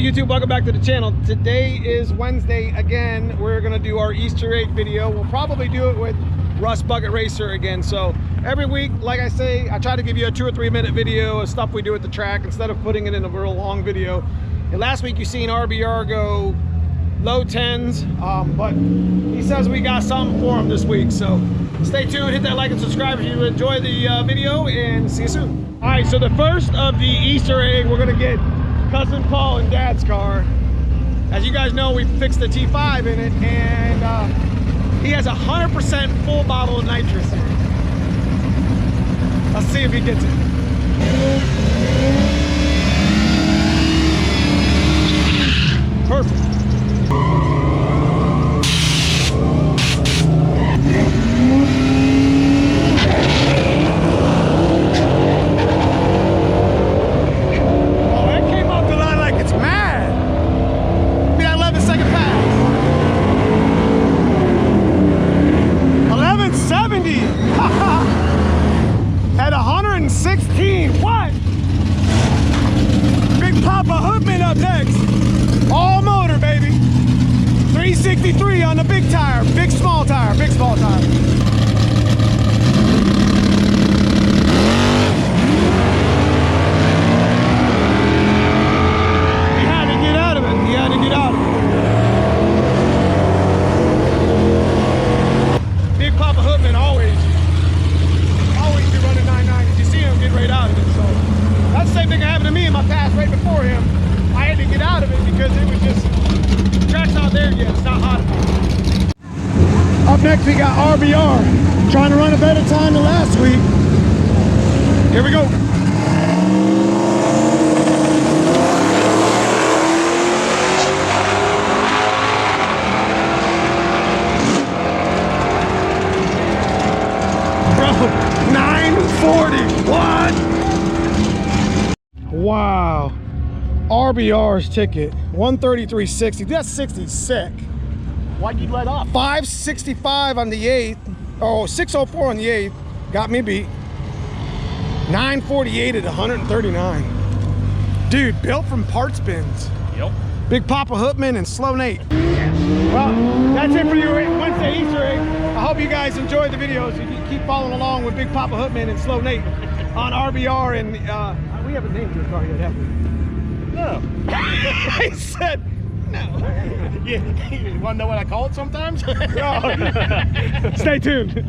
YouTube? Welcome back to the channel. Today is Wednesday again. We're gonna do our Easter egg video. We'll probably do it with Russ Bucket Racer again. So every week, like I say, I try to give you a 2 or 3 minute video of stuff we do at the track instead of putting it in a real long video. And last week you seen RBR go low 10s, but he says we got something for him this week. So stay tuned, hit that like and subscribe if you enjoy the video, and see you soon. All right, so the first of the Easter egg, we're gonna get Cousin Paul and Dad's car. As you guys know, we fixed the T5 in it, and he has 100% full bottle of nitrous in it. Let's see if he gets it. Perfect. At 116, what? Big Papa Hoodman up next. All motor, baby. 363 on the big tire, big small tire, big small tire. He had to get out of it. He had to get out of it. Big Papa Hoodman always be running 990s. You see him get right out of it. So that's the same thing that happened to me in my past right before him. I had to get out of it because it was just, the track's not there yet. It's not hot enough. Up next we got RBR trying to run a better time than last week. Here we go. Bro, 940, what? Wow. RBR's ticket, 133.60. That's 60 sick. Why'd you let off? 565 on the 8th. Oh, 604 on the 8th. Got me beat. 948 at 139. Dude, built from parts bins. Yep. Big Papa Hoodman and Slow Nate. Well, that's it for your Wednesday Easter egg. I hope you guys enjoyed the videos. You can keep following along with Big Papa Hoodman and Slow Nate on RBR. And we haven't named your car yet, have we? No. I said no. You want to know what I call it sometimes? No. Stay tuned.